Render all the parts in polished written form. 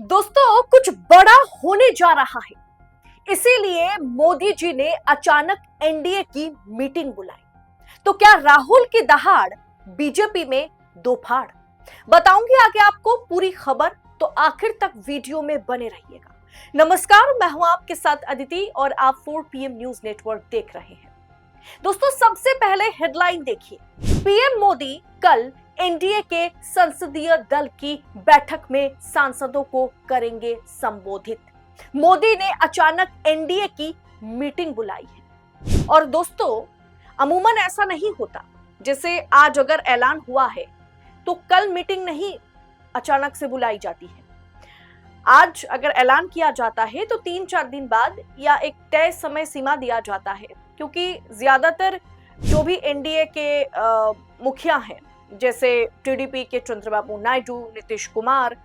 दोस्तों, कुछ बड़ा होने जा रहा है, इसीलिए मोदी जी ने अचानक एनडीए की मीटिंग बुलाई। तो क्या राहुल की दहाड़ बीजेपी में दो फाड़? बताऊंगी आगे आपको पूरी खबर, तो आखिर तक वीडियो में बने रहिएगा। नमस्कार, मैं हूं आपके साथ अदिति और आप 4 PM न्यूज नेटवर्क देख रहे हैं। दोस्तों, सबसे पहले हेडलाइन देखिए। पीएम मोदी कल एनडीए के संसदीय दल की बैठक में सांसदों को करेंगे संबोधित। मोदी ने अचानक एनडीए की मीटिंग बुलाई है। और दोस्तों, अमूमन ऐसा नहीं होता, जैसे आज अगर ऐलान हुआ है तो कल मीटिंग नहीं अचानक से बुलाई जाती है। आज अगर ऐलान किया जाता है तो 3-4 दिन बाद या एक तय समय सीमा दिया जाता है, क्योंकि ज्यादातर जो भी एनडीए के मुखिया हैं, जैसे टीडीपी के चंद्रबाबू नायडू, नीतीश कुमार,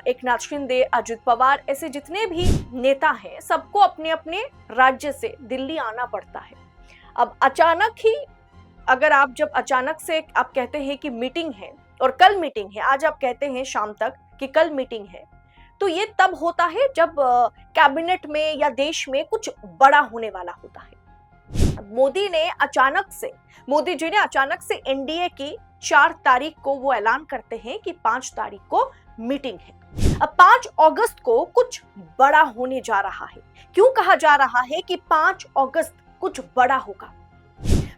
एकनाथ शिंदे, अजित पवार, ऐसे जितने भी नेता हैं, सबको अपने अपने राज्य से दिल्ली आना पड़ता है। अब अचानक ही अगर आप जब अचानक से आप कहते हैं कि मीटिंग है और कल मीटिंग है, आज आप कहते हैं शाम तक कि कल मीटिंग है, तो ये तब होता है जब कैबिनेट में या देश में कुछ बड़ा होने वाला होता है। मोदी जी ने अचानक से एनडीए की 4 तारीख को वो ऐलान करते हैं कि 5 तारीख को मीटिंग है। अब 5 अगस्त को कुछ बड़ा होने जा रहा है। क्यों कहा जा रहा है कि 5 अगस्त कुछ बड़ा होगा?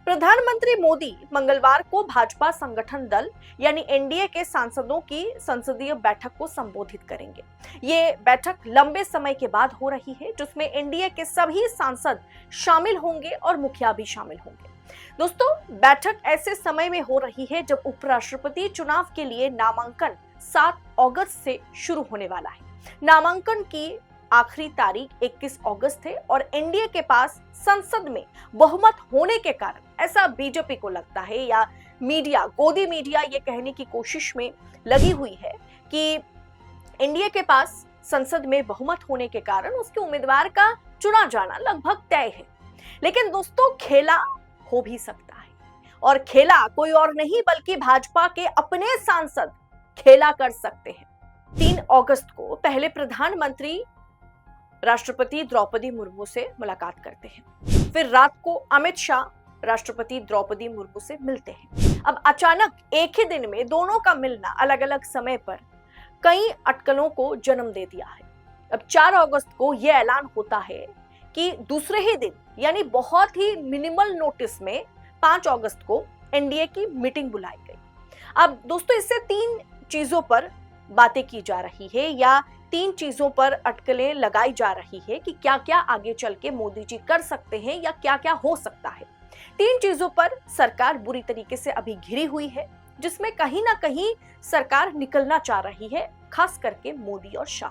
प्रधानमंत्री मोदी मंगलवार को भाजपा संगठन दल यानी एनडीए के सांसदों की संसदीय बैठक को संबोधित करेंगे। ये बैठक लंबे समय के बाद हो रही है, जिसमें एनडीए के सभी सांसद शामिल होंगे और मुखिया भी शामिल होंगे। दोस्तों, बैठक ऐसे समय में हो रही है जब उपराष्ट्रपति चुनाव के लिए नामांकन 7 अगस्त से शुरू होने वाला है। नामांकन की आखिरी तारीख 21 अगस्त है और एनडीए के पास संसद में बहुमत होने के कारण, ऐसा बीजेपी को लगता है, या मीडिया, गोदी मीडिया ये कहने की कोशिश में लगी हुई है कि एनडीए के पास संसद में बहुमत होने के कारण उसके उम्मीदवार का चुना जाना लगभग तय है। लेकिन दोस्तों, खेला हो भी सकता है, और खेला कोई और नहीं बल्कि भाजपा के अपने सांसद खेला कर सकते हैं। 3 अगस्त को पहले प्रधानमंत्री राष्ट्रपति द्रौपदी मुर्मू से मुलाकात करते हैं, फिर रात को अमित शाह राष्ट्रपति द्रौपदी मुर्मू से मिलते हैं। अब अचानक एक ही दिन में दोनों का मिलना अलग अलग समय पर कई अटकलों को जन्म दे दिया है। अब 4 अगस्त को यह ऐलान होता है कि दूसरे ही दिन, यानी बहुत ही मिनिमल नोटिस में 5 अगस्त को एनडीए की मीटिंग बुलाई गई। अब दोस्तों, इससे 3 चीजों पर बातें की जा रही है, या 3 चीजों पर अटकलें लगाई जा रही है कि क्या क्या आगे चल के मोदी जी कर सकते हैं या क्या क्या हो सकता है। 3 चीजों पर सरकार बुरी तरीके से अभी घिरी हुई है, जिसमें कहीं ना कहीं सरकार निकलना चाह रही है, खास करके मोदी और शाह।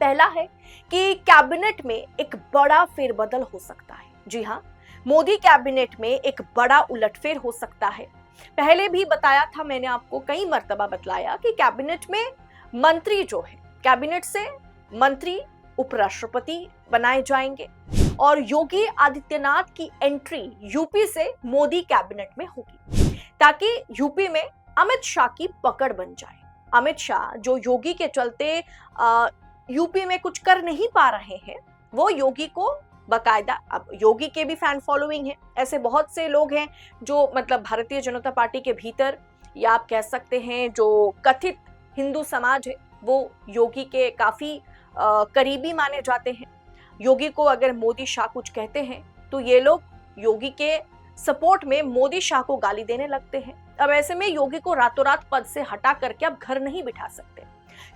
पहला है कि कैबिनेट में एक बड़ा फेरबदल हो सकता है। जी हाँ, मोदी कैबिनेट में एक बड़ा उलटफेर हो सकता है। पहले भी बताया था मैंने आपको, कई मर्तबा बतलाया कि कैबिनेट में मंत्री जो है, कैबिनेट से मंत्री उपराष्ट्रपति बनाए जाएंगे और योगी आदित्यनाथ की एंट्री यूपी से मोदी कैबिनेट में होगी, ताकि यूपी में अमित शाह की पकड़ बन जाए। अमित शाह जो योगी के चलते यूपी में कुछ कर नहीं पा रहे हैं, वो योगी को बकायदा, अब योगी के भी फैन फॉलोइंग है, ऐसे बहुत से लोग हैं जो मतलब भारतीय जनता पार्टी के भीतर, या आप कह सकते हैं जो कथित हिंदू समाज है, वो योगी के काफी करीबी माने जाते हैं। योगी को अगर मोदी शाह कुछ कहते हैं तो ये लोग योगी के सपोर्ट में मोदी शाह को गाली देने लगते हैं। अब ऐसे में योगी को रातों रात पद से हटा करके अब घर नहीं बिठा सकते।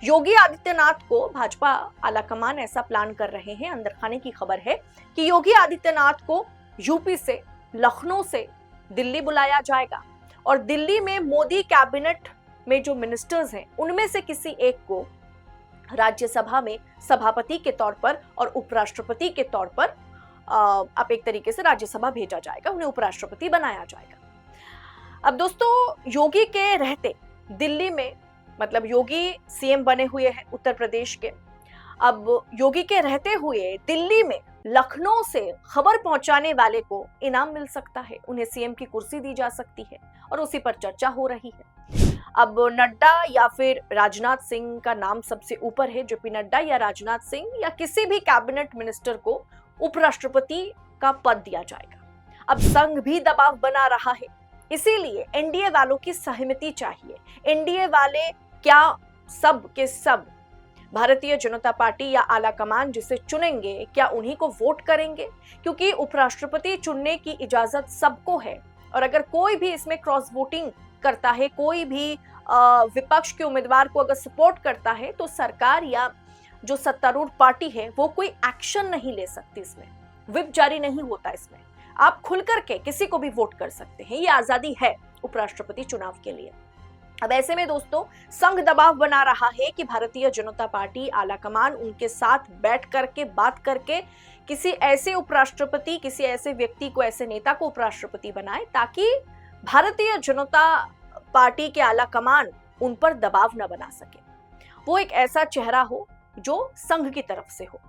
योगी आदित्यनाथ को भाजपा आलाकमान ऐसा प्लान कर रहे हैं, अंदर खाने की खबर है कि योगी आदित्यनाथ को यूपी से, लखनऊ से दिल्ली बुलाया जाएगा और दिल्ली में मोदी कैबिनेट में जो मिनिस्टर्स हैं, उनमें से किसी एक को राज्यसभा में सभापति के तौर पर और उपराष्ट्रपति के तौर पर अब एक तरीके से राज्यसभा भेजा जाएगा, उन्हें उपराष्ट्रपति बनाया जाएगा। अब दोस्तों, योगी के रहते दिल्ली में, मतलब योगी सीएम बने हुए हैं उत्तर प्रदेश के, अब योगी के रहते हुए दिल्ली में लखनऊ से खबर पहुंचाने वाले को इनाम मिल सकता है, उन्हें सीएम की कुर्सी दी जा सकती है और उसी पर चर्चा हो रही है। अब नड्डा या फिर राजनाथ सिंह का नाम सबसे ऊपर है। जेपी नड्डा या राजनाथ सिंह या किसी भी कैबिनेट मिनिस्टर को उपराष्ट्रपति का पद दिया जाएगा। अब संघ भी दबाव बना रहा है, इसीलिए एनडीए वालों की सहमति चाहिए। एनडीए वाले क्या सब के सब भारतीय जनता पार्टी या आला कमान जिसे चुनेंगे, क्या उन्हीं को वोट करेंगे? क्योंकि उपराष्ट्रपति चुनने की इजाजत सबको है, और अगर कोई भी इसमें क्रॉस वोटिंग करता है, कोई भी विपक्ष के उम्मीदवार को अगर सपोर्ट करता है, तो सरकार या जो सत्तारूढ़ पार्टी है वो कोई एक्शन नहीं ले सकती। इसमें व्हिप जारी नहीं होता। इसमें आप खुल करके किसी को भी वोट कर सकते हैं, ये आजादी है उपराष्ट्रपति चुनाव के लिए। अब ऐसे में दोस्तों संघ दबाव बना रहा है कि भारतीय जनता पार्टी आला कमान उनके साथ बैठ करके बात करके किसी ऐसे उपराष्ट्रपति, किसी ऐसे व्यक्ति को, ऐसे नेता को उपराष्ट्रपति बनाए ताकि भारतीय जनता पार्टी के आला कमान उन पर दबाव न बना सके। वो एक ऐसा चेहरा हो जो संघ की तरफ से हो।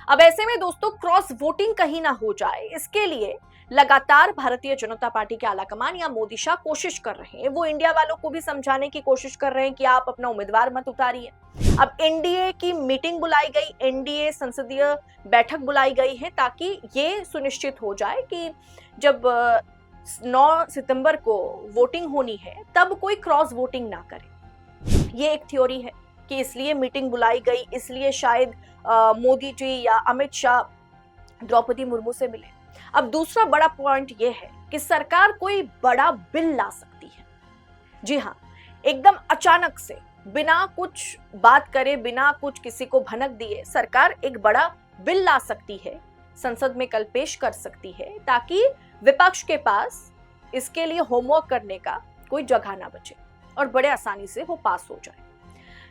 अब ऐसे में दोस्तों क्रॉस वोटिंग कहीं ना हो जाए, इसके लिए लगातार भारतीय जनता पार्टी के आलाकमान या मोदी शाह कोशिश कर रहे हैं। वो इंडिया वालों को भी समझाने की कोशिश कर रहे हैं कि आप अपना उम्मीदवार मत उतारिए। अब एनडीए की मीटिंग बुलाई गई, एनडीए संसदीय बैठक बुलाई गई है ताकि ये सुनिश्चित हो जाए कि जब 9 सितंबर को वोटिंग होनी है तब कोई क्रॉस वोटिंग ना करे। ये एक थ्योरी है कि इसलिए मीटिंग बुलाई गई, इसलिए शायद मोदी जी या अमित शाह द्रौपदी मुर्मू से मिले। अब दूसरा बड़ा पॉइंट यह है कि सरकार कोई बड़ा बिल ला सकती है। जी हाँ, एकदम अचानक से बिना कुछ बात करे, बिना कुछ किसी को भनक दिए सरकार एक बड़ा बिल ला सकती है, संसद में कल पेश कर सकती है ताकि विपक्ष के पास इसके लिए होमवर्क करने का कोई जगह ना बचे और बड़े आसानी से वो पास हो जाए।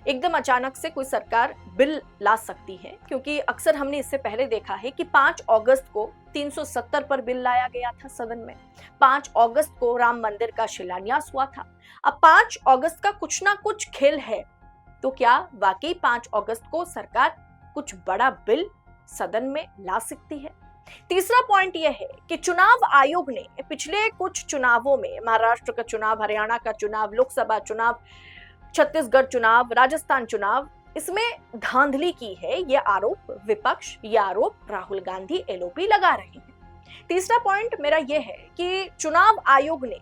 एकदम अचानक से कोई सरकार बिल ला सकती है, क्योंकि अक्सर हमने इससे पहले देखा है कि 5 अगस्त को 370 पर बिल लाया गया था सदन में। 5 अगस्त को राम मंदिर का शिलान्यास हुआ था। अब 5 अगस्त का कुछ ना कुछ खेल है, तो क्या वाकई 5 अगस्त को सरकार कुछ बड़ा बिल सदन में ला सकती है? तीसरा पॉइंट यह है कि चुनाव आयोग ने पिछले कुछ चुनावों में, महाराष्ट्र का चुनाव, हरियाणा का चुनाव, लोकसभा चुनाव, छत्तीसगढ़ चुनाव, राजस्थान चुनाव, इसमें धांधली की है। ये आरोप विपक्ष, ये आरोप राहुल गांधी एलओपी लगा रहे हैं। तीसरा पॉइंट मेरा यह है कि चुनाव आयोग ने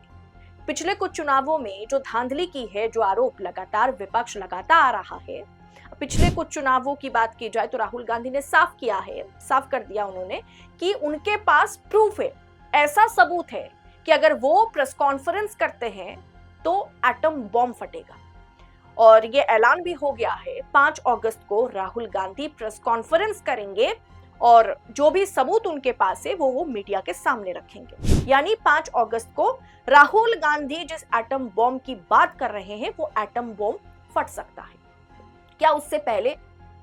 पिछले कुछ चुनावों में जो धांधली की है, जो आरोप लगातार विपक्ष लगाता आ रहा है, पिछले कुछ चुनावों की बात की जाए तो राहुल गांधी ने साफ किया है, साफ कर दिया उन्होंने कि उनके पास प्रूफ है, ऐसा सबूत है कि अगर वो प्रेस कॉन्फ्रेंस करते हैं तो एटम बॉम्ब फटेगा। और ये ऐलान भी हो गया है 5 अगस्त को राहुल गांधी प्रेस कॉन्फ्रेंस करेंगे और जो भी सबूत उनके पास है वो मीडिया के सामने रखेंगे। यानी 5 अगस्त को राहुल गांधी जिस एटम बॉम्ब की बात कर रहे हैं वो एटम बॉम्ब फट सकता है। क्या उससे पहले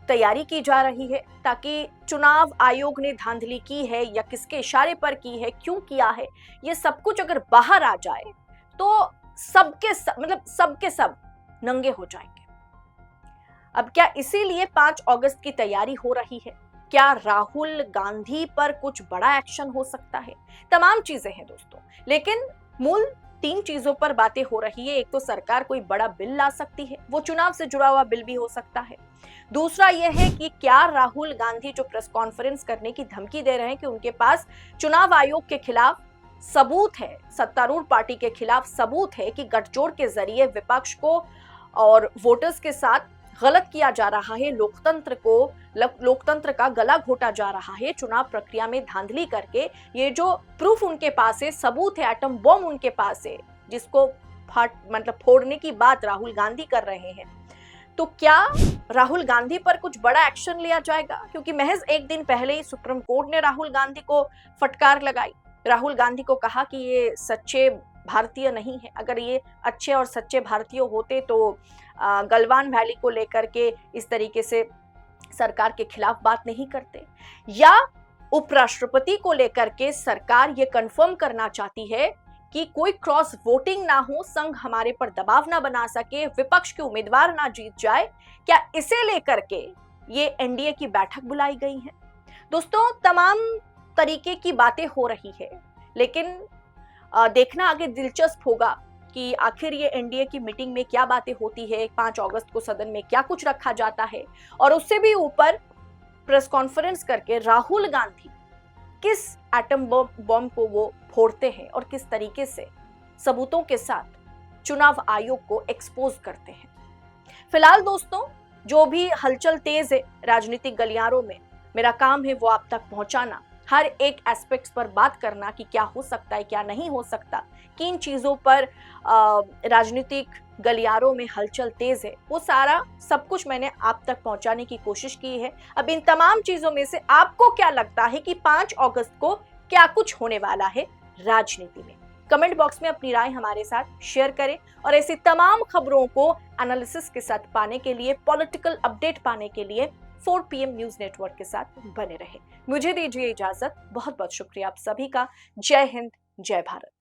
तैयारी की जा रही है ताकि चुनाव आयोग ने धांधली की है या किसके इशारे पर की है, क्यों किया है, ये सब कुछ अगर बाहर आ जाए तो सबके सब नंगे हो जाएंगे। अब क्या इसीलिए 5 अगस्त की तैयारी हो रही है? क्या राहुल गांधी पर कुछ बड़ा एक्शन हो सकता है? तमाम चीजें हैं दोस्तों, लेकिन मूल 3 चीजों पर बातें हो रही है। एक तो सरकार कोई बड़ा बिल ला सकती है, वो चुनाव से जुड़ा हुआ बिल भी हो सकता है। दूसरा यह है कि क्या राहुल गांधी जो प्रेस कॉन्फ्रेंस करने की धमकी दे रहे हैं कि उनके पास चुनाव आयोग के खिलाफ सबूत है, सत्तारूढ़ पार्टी के खिलाफ सबूत है कि गठजोड़ के जरिए विपक्ष को और वोटर्स के साथ गलत किया जा रहा है, लोकतंत्र का गला घोटा जा रहा है, चुनाव प्रक्रिया में धांधली करके। ये जो प्रूफ उनके पास है, सबूत है, एटम बॉम्ब उनके पास है, जिसको फोड़ने की बात राहुल गांधी कर रहे हैं। तो क्या राहुल गांधी पर कुछ बड़ा एक्शन लिया जाएगा? क्योंकि महज एक दिन पहले ही सुप्रीम कोर्ट ने राहुल गांधी को फटकार लगाई, राहुल गांधी को कहा कि ये सच्चे भारतीय नहीं है। अगर ये अच्छे और सच्चे भारतीय होते तो गलवान वैली को लेकर के इस तरीके से सरकार के खिलाफ बात नहीं करते। या उपराष्ट्रपति को लेकर के सरकार ये कंफर्म करना चाहती है कि कोई क्रॉस वोटिंग ना हो, संघ हमारे पर दबाव ना बना सके, विपक्ष के उम्मीदवार ना जीत जाए। क्या इसे लेकर के ये एनडीए की बैठक बुलाई गई है? दोस्तों तमाम तरीके की बातें हो रही है, लेकिन देखना आगे दिलचस्प होगा कि आखिर ये एनडीए की मीटिंग में क्या बातें होती है, 5 अगस्त को सदन में क्या कुछ रखा जाता है, और उससे भी ऊपर प्रेस कॉन्फ्रेंस करके राहुल गांधी किस एटम बम को वो फोड़ते हैं और किस तरीके से सबूतों के साथ चुनाव आयोग को एक्सपोज करते हैं। फिलहाल दोस्तों, जो भी हलचल तेज है राजनीतिक गलियारों में, मेरा काम है वो आप तक पहुंचाना, हर एक एस्पेक्ट्स पर बात करना कि क्या हो सकता है, क्या नहीं हो सकता, किन चीजों पर राजनीतिक गलियारों में हलचल तेज है, वो सारा सब कुछ मैंने आप तक पहुंचाने की कोशिश की है। अब इन तमाम चीजों में से आपको क्या लगता है कि 5 अगस्त को क्या कुछ होने वाला है राजनीति में? कमेंट बॉक्स में अपनी राय हमारे साथ शेयर करें और ऐसी तमाम खबरों को एनालिसिस के साथ पाने के लिए, पॉलिटिकल अपडेट पाने के लिए 4 PM न्यूज नेटवर्क के साथ बने रहे। मुझे दीजिए इजाजत। बहुत बहुत शुक्रिया आप सभी का। जय हिंद, जय भारत।